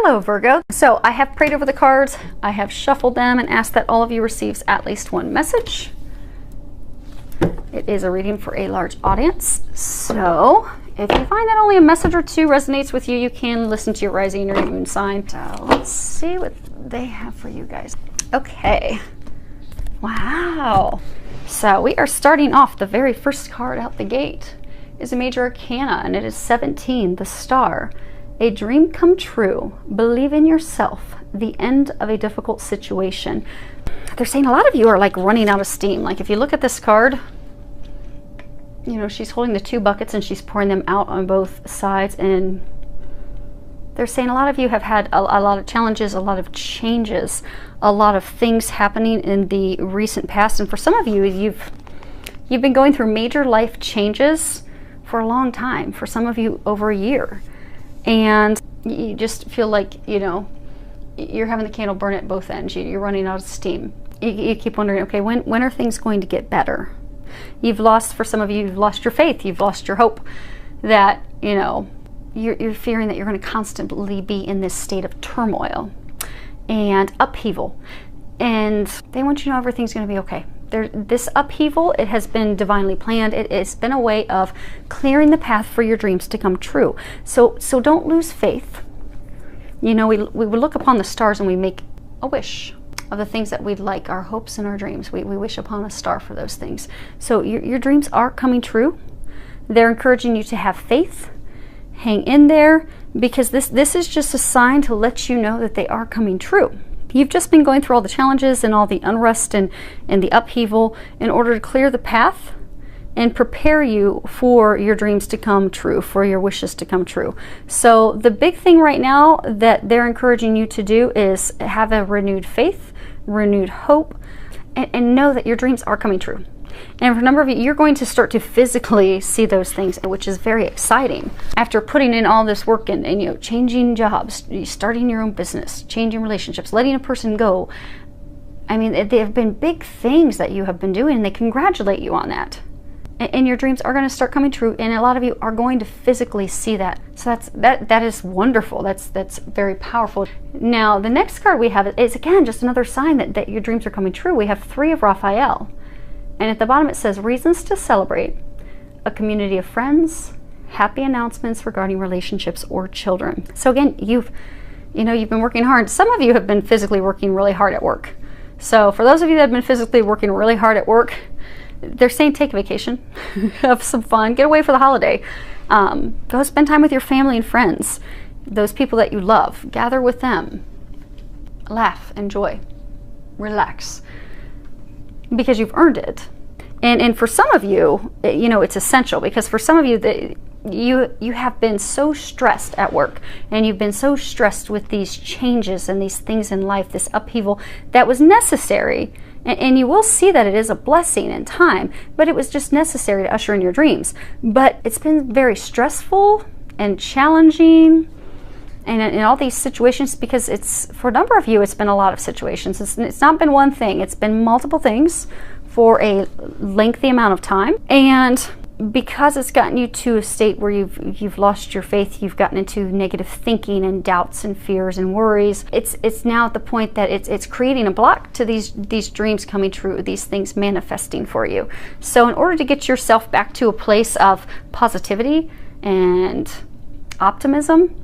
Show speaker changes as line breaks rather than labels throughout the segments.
Hello Virgo. So I have prayed over the cards, I have shuffled them and asked that all of you receives at least one message. It is a reading for a large audience. So if you find that only a message or two resonates with you, you can listen to your rising or your moon sign. So let's see what they have for you guys. Okay. Wow. So we are starting off, the very first card out the gate is a major arcana, and it is 17, the star. A dream come true. Believe in yourself. The end of a difficult situation. They're saying a lot of you are like running out of steam. Like if you look at this card, you know, she's holding the two buckets and she's pouring them out on both sides. And they're saying a lot of you have had a lot of challenges, a lot of changes, a lot of things happening in the recent past. And for some of you, you've been going through major life changes for a long time. For some of you, over a year. And you just feel like, you know, you're having the candle burn at both ends. You're running out of steam. You keep wondering, okay, when are things going to get better? You've lost, for some of you, you've lost your faith. You've lost your hope that, you know, you're fearing that you're going to constantly be in this state of turmoil and upheaval. And they want you to know everything's going to be okay. This upheaval, it has been divinely planned. It's been a way of clearing the path for your dreams to come true. So don't lose faith. You know, we would look upon the stars and we make a wish of the things that we'd like, our hopes and our dreams. We wish upon a star for those things. So your dreams are coming true. They're encouraging you to have faith. Hang in there, because this is just a sign to let you know that they are coming true. You've just been going through all the challenges and all the unrest and the upheaval in order to clear the path and prepare you for your dreams to come true, for your wishes to come true. So the big thing right now that they're encouraging you to do is have a renewed faith, renewed hope, and know that your dreams are coming true. And for a number of you, you're going to start to physically see those things, which is very exciting. After putting in all this work and you know, changing jobs, starting your own business, changing relationships, letting a person go. I mean, they have been big things that you have been doing, and they congratulate you on that. And your dreams are going to start coming true, and a lot of you are going to physically see that. So that is wonderful. That's very powerful. Now, the next card we have is again just another sign that your dreams are coming true. We have 3 of Raphael. And at the bottom it says, reasons to celebrate, a community of friends, happy announcements regarding relationships or children. So again, you've been working hard. Some of you have been physically working really hard at work. So for those of you that have been physically working really hard at work, they're saying take a vacation, have some fun, get away for the holiday. Go spend time with your family and friends, those people that you love. Gather with them. Laugh, enjoy, relax. Because you've earned it. And for some of you, you know, it's essential, because for some of you, you have been so stressed at work, and you've been so stressed with these changes and these things in life, this upheaval that was necessary. And you will see that it is a blessing in time, but it was just necessary to usher in your dreams. But it's been very stressful and challenging, and in all these situations, because for a number of you, it's been a lot of situations. It's not been one thing. It's been multiple things for a lengthy amount of time. And because it's gotten you to a state where you've lost your faith, you've gotten into negative thinking and doubts and fears and worries, it's now at the point that it's creating a block to these dreams coming true, these things manifesting for you. So in order to get yourself back to a place of positivity and optimism,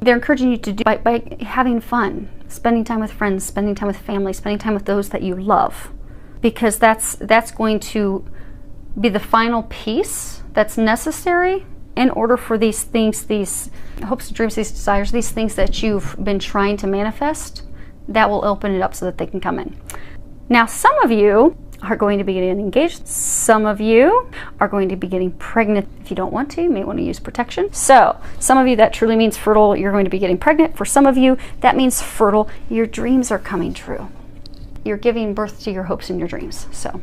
they're encouraging you to do by having fun, spending time with friends, spending time with family, spending time with those that you love, because that's going to be the final piece that's necessary in order for these things, these hopes, dreams, these desires, these things that you've been trying to manifest, that will open it up so that they can come in. Now, some of you are going to be getting engaged. Some of you are going to be getting pregnant. If you don't want to, you may want to use protection. So some of you, that truly means fertile. You're going to be getting pregnant. For some of you, that means fertile. Your dreams are coming true. You're giving birth to your hopes and your dreams. So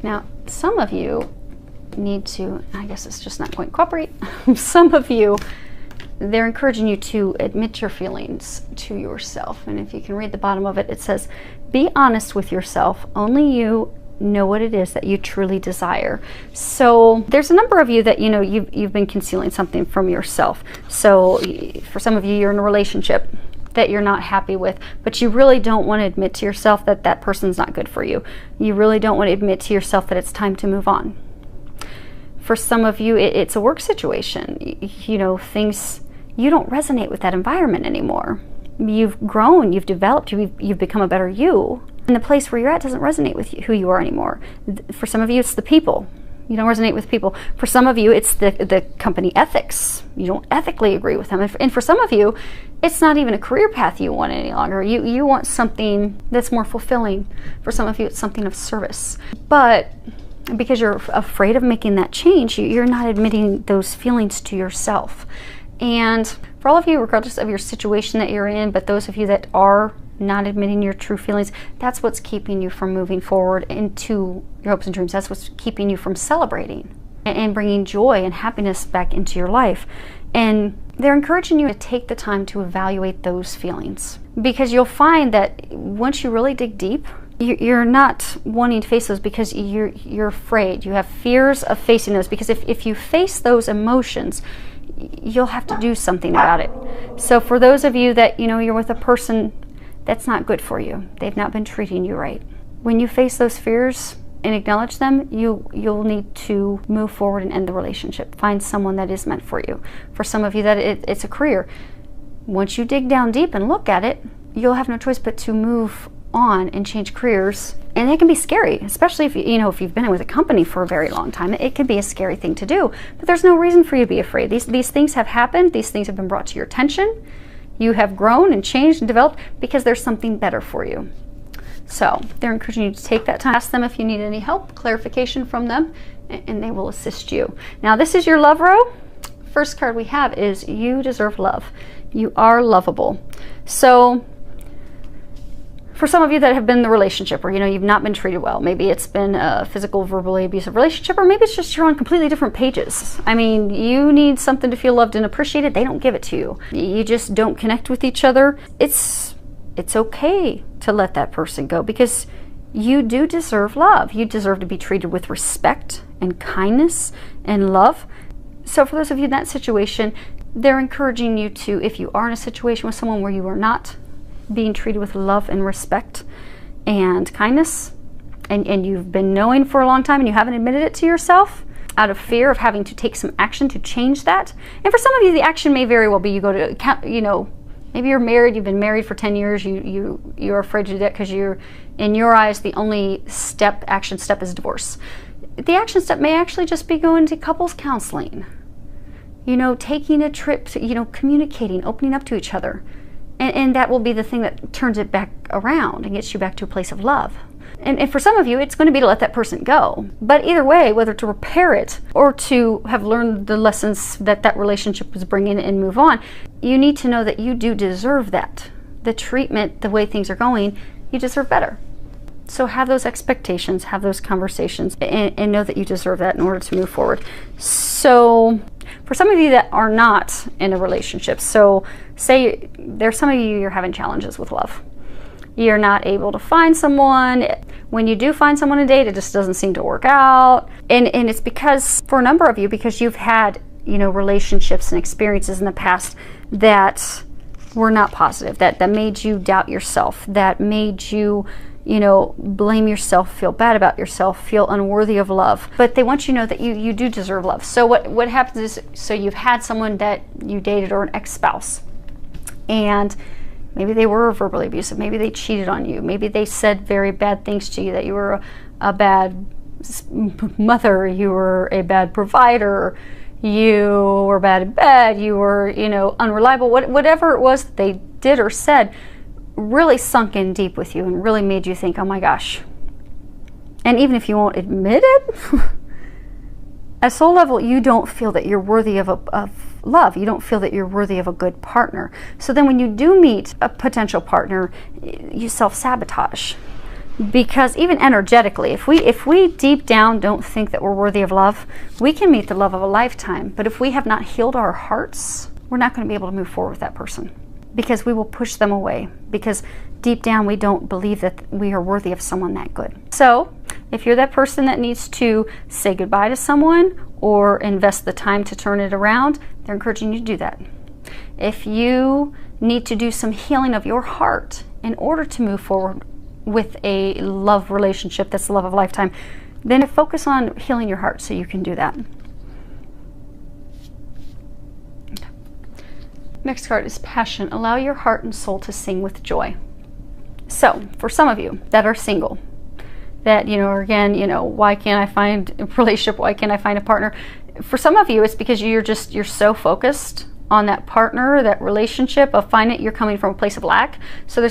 now some of you need to, I guess it's just not going to cooperate. Some of you, they're encouraging you to admit your feelings to yourself. And if you can read the bottom of it, it says, be honest with yourself. Only you know what it is that you truly desire. So there's a number of you that, you know, you've been concealing something from yourself. So for some of you, you're in a relationship that you're not happy with, but you really don't want to admit to yourself that that person's not good for you. You really don't want to admit to yourself that it's time to move on. For some of you, it's a work situation. You know, things, you don't resonate with that environment anymore. You've grown, you've developed, you've become a better you. And the place where you're at doesn't resonate with who you are anymore. For some of you, it's the people. You don't resonate with people. For some of you, it's the company ethics. You don't ethically agree with them. And for some of you, it's not even a career path you want any longer. You want something that's more fulfilling. For some of you, it's something of service. But because you're afraid of making that change, you're not admitting those feelings to yourself. And for all of you, regardless of your situation that you're in, but those of you that are not admitting your true feelings, that's what's keeping you from moving forward into your hopes and dreams. That's what's keeping you from celebrating and bringing joy and happiness back into your life. And they're encouraging you to take the time to evaluate those feelings, because you'll find that once you really dig deep, you're not wanting to face those because you're afraid. You have fears of facing those, because if you face those emotions, you'll have to do something about it. So for those of you that, you know, you're with a person that's not good for you, they've not been treating you right, when you face those fears and acknowledge them, you'll need to move forward and end the relationship. Find someone that is meant for you. For some of you, that it's a career. Once you dig down deep and look at it, you'll have no choice but to move on and change careers. And it can be scary, especially if if you've been with a company for a very long time. It can be a scary thing to do, but there's no reason for you to be afraid. These things have happened. These things have been brought to your attention. You have grown and changed and developed because there's something better for you. So they're encouraging you to take that time. Ask them if you need any help, clarification from them, and they will assist you. Now, this is your love row. First card we have is you deserve love. You are lovable. So for some of you that have been in the relationship where, you've not been treated well, maybe it's been a physical, verbally abusive relationship, or maybe it's just you're on completely different pages. I mean, you need something to feel loved and appreciated. They don't give it to you. You just don't connect with each other. It's okay to let that person go, because you do deserve love. You deserve to be treated with respect and kindness and love. So for those of you in that situation, they're encouraging you to, if you are in a situation with someone where you are not being treated with love and respect and kindness, and you've been knowing for a long time and you haven't admitted it to yourself out of fear of having to take some action to change that. And for some of you, the action may very well be you go to, maybe you're married, you've been married for 10 years, you're afraid to do that because you're, in your eyes, the only action step is divorce. The action step may actually just be going to couples counseling, taking a trip to, communicating, opening up to each other. And that will be the thing that turns it back around and gets you back to a place of love. And for some of you, it's going to be to let that person go. But either way, whether to repair it or to have learned the lessons that relationship was bringing and move on, you need to know that you do deserve that. The treatment, the way things are going, you deserve better. So have those expectations, have those conversations, and know that you deserve that in order to move forward. So for some of you that are not in a relationship, so say there's some of you, you're having challenges with love. You're not able to find someone. When you do find someone to date, it just doesn't seem to work out. And it's because, for a number of you, because you've had, relationships and experiences in the past that were not positive, that made you doubt yourself, that made you, blame yourself, feel bad about yourself, feel unworthy of love. But they want you to know that you do deserve love. So what happens is, so you've had someone that you dated, or an ex-spouse, and maybe they were verbally abusive, maybe they cheated on you, maybe they said very bad things to you, that you were a bad mother, you were a bad provider, you were bad in bed, you were, unreliable, whatever it was that they did or said really sunk in deep with you and really made you think, oh my gosh. And even if you won't admit it, at soul level, you don't feel that you're worthy of love. You don't feel that you're worthy of a good partner. So then when you do meet a potential partner, you self-sabotage. Because even energetically, if we deep down don't think that we're worthy of love, we can meet the love of a lifetime. But if we have not healed our hearts, we're not going to be able to move forward with that person, because we will push them away, because deep down we don't believe that we are worthy of someone that good. So If you're that person that needs to say goodbye to someone or invest the time to turn it around, they're encouraging you to do that. If you need to do some healing of your heart in order to move forward with a love relationship that's the love of a lifetime, then focus on healing your heart so you can do that. Okay. Next card is passion. Allow your heart and soul to sing with joy. So for some of you that are single, that, again, why can't I find a relationship? Why can't I find a partner? For some of you, it's because you're so focused on that partner, that relationship of finding it, you're coming from a place of lack. So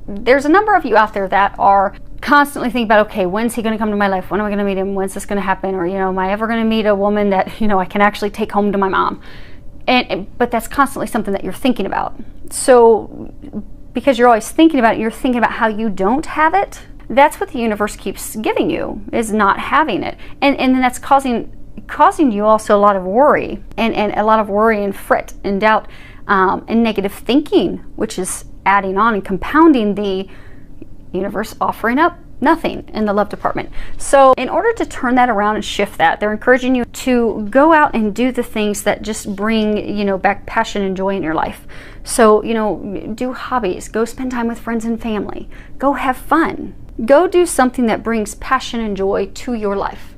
there's a number of you out there that are constantly thinking about, okay, when's he going to come to my life? When am I going to meet him? When's this going to happen? Or, am I ever going to meet a woman that, I can actually take home to my mom? But that's constantly something that you're thinking about. So because you're always thinking about it, you're thinking about how you don't have it. That's what the universe keeps giving you, is not having it. And then that's causing you also a lot of worry and a lot of worry and fret and doubt and negative thinking, which is adding on and compounding the universe offering up nothing in the love department. So in order to turn that around and shift that, they're encouraging you to go out and do the things that just bring, back passion and joy in your life. So, do hobbies, go spend time with friends and family, go have fun, go do something that brings passion and joy to your life.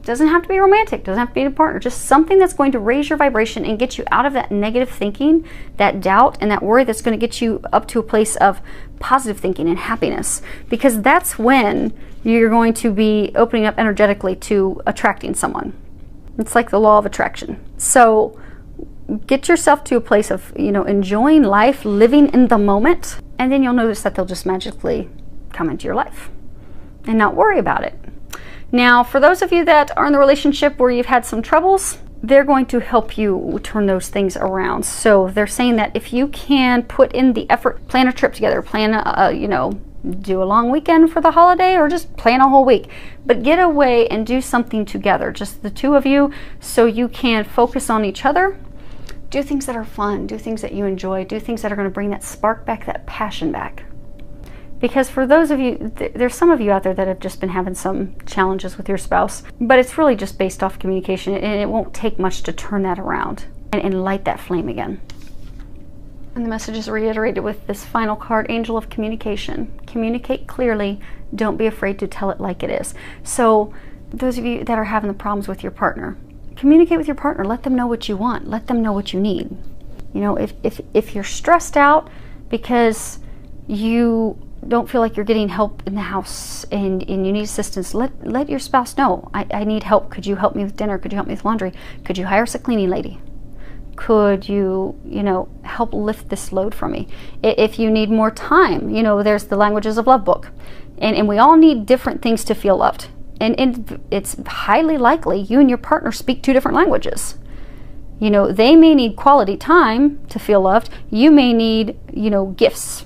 Doesn't have to be romantic, doesn't have to be a partner, just something that's going to raise your vibration and get you out of that negative thinking, that doubt, and that worry, that's going to get you up to a place of positive thinking and happiness. Because that's when you're going to be opening up energetically to attracting someone. It's like the law of attraction. So get yourself to a place of, enjoying life, living in the moment, and then you'll notice that they'll just magically come into your life and not worry about it. Now, for those of you that are in the relationship where you've had some troubles, they're going to help you turn those things around. So they're saying that if you can put in the effort, plan a trip together, plan do a long weekend for the holiday, or just plan a whole week, but get away and do something together, just the two of you, so you can focus on each other. Do things that are fun, do things that you enjoy, do things that are going to bring that spark back, that passion back. Because for those of you, there's some of you out there that have just been having some challenges with your spouse, but it's really just based off communication, and it won't take much to turn that around and light that flame again. And the message is reiterated with this final card, Angel of Communication. Communicate clearly, don't be afraid to tell it like it is. So those of you that are having the problems with your partner, communicate with your partner, let them know what you want, let them know what you need. If you're stressed out because you don't feel like you're getting help in the house and you need assistance, let your spouse know, I need help. Could you help me with dinner? Could you help me with laundry? Could you hire us a cleaning lady? Could you, help lift this load for me? If you need more time, there's the Languages of Love book. And we all need different things to feel loved. And it's highly likely you and your partner speak two different languages. They may need quality time to feel loved. You may need, gifts.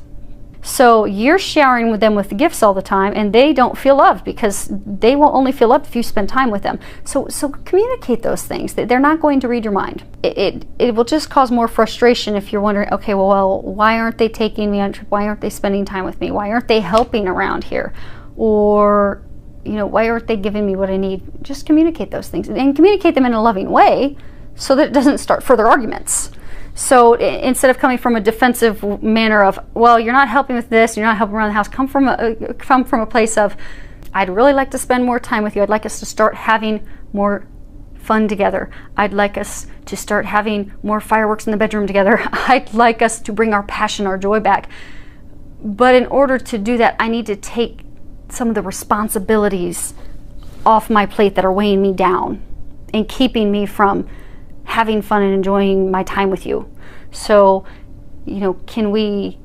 So you're showering with them with the gifts all the time, and they don't feel loved because they will only feel loved if you spend time with them. So communicate those things. They're not going to read your mind. It will just cause more frustration if you're wondering, okay, well, why aren't they taking me on a trip? Why aren't they spending time with me? Why aren't they helping around here? Or, why aren't they giving me what I need? Just communicate those things, and communicate them in a loving way so that it doesn't start further arguments. So instead of coming from a defensive manner of, well, you're not helping with this, you're not helping around the house, come from a place of, I'd really like to spend more time with you. I'd like us to start having more fun together. I'd like us to start having more fireworks in the bedroom together. I'd like us to bring our passion, our joy back. But in order to do that, I need to take some of the responsibilities off my plate that are weighing me down and keeping me from having fun and enjoying my time with you. So, can we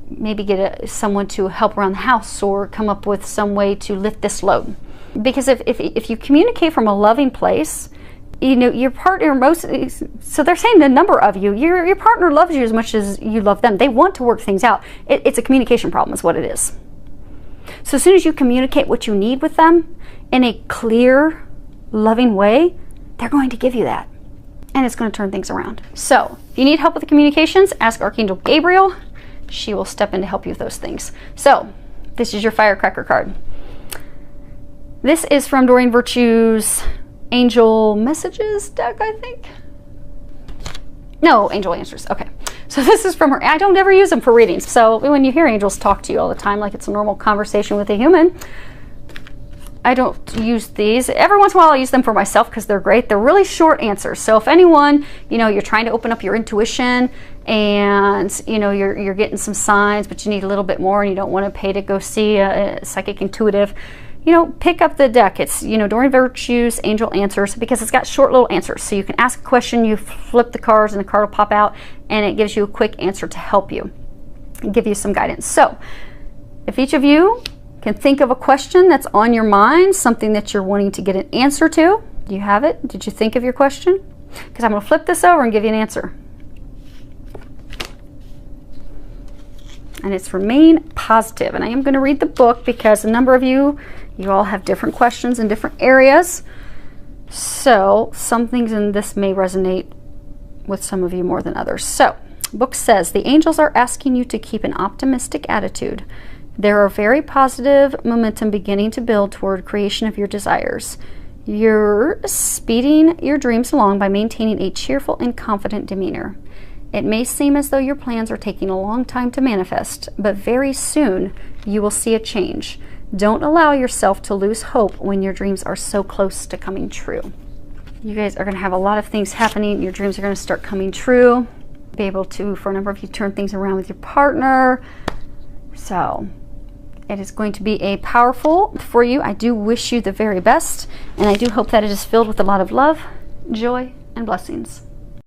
maybe get someone to help around the house, or come up with some way to lift this load? Because if you communicate from a loving place, your partner so they're saying the number of you, your partner loves you as much as you love them. They want to work things out. It's a communication problem is what it is. So as soon as you communicate what you need with them in a clear, loving way, they're going to give you that. And it's going to turn things around. So if you need help with the communications, ask Archangel Gabriel. She will step in to help you with those things. So this is your firecracker card. This is from Doreen Virtue's Angel Messages deck, I think. No, Angel Answers. Okay. So this is from her. I don't ever use them for readings. So when you hear angels talk to you all the time, like it's a normal conversation with a human, I don't use these. Every once in a while I use them for myself because they're great. They're really short answers. So if anyone, you know, you're trying to open up your intuition and, you know, you're getting some signs, but you need a little bit more and you don't want to pay to go see a psychic intuitive, you know, pick up the deck. It's, you know, Doreen Virtue's Angel Answers, because it's got short little answers. So you can ask a question, you flip the cards and the card will pop out and it gives you a quick answer to help you and give you some guidance. So if each of you can think of a question that's on your mind, something that you're wanting to get an answer to. Do you have it? Did you think of your question? Because I'm going to flip this over and give you an answer. And it's remain positive. And I am going to read the book because a number of you all have different questions in different areas. So some things in this may resonate with some of you more than others. So the book says, the angels are asking you to keep an optimistic attitude. There are very positive momentum beginning to build toward creation of your desires. You're speeding your dreams along by maintaining a cheerful and confident demeanor. It may seem as though your plans are taking a long time to manifest, but very soon you will see a change. Don't allow yourself to lose hope when your dreams are so close to coming true. You guys are going to have a lot of things happening. Your dreams are going to start coming true. Be able to, for a number of you, turn things around with your partner. So it is going to be a powerful for you. I do wish you the very best, and I do hope that it is filled with a lot of love, joy, and blessings.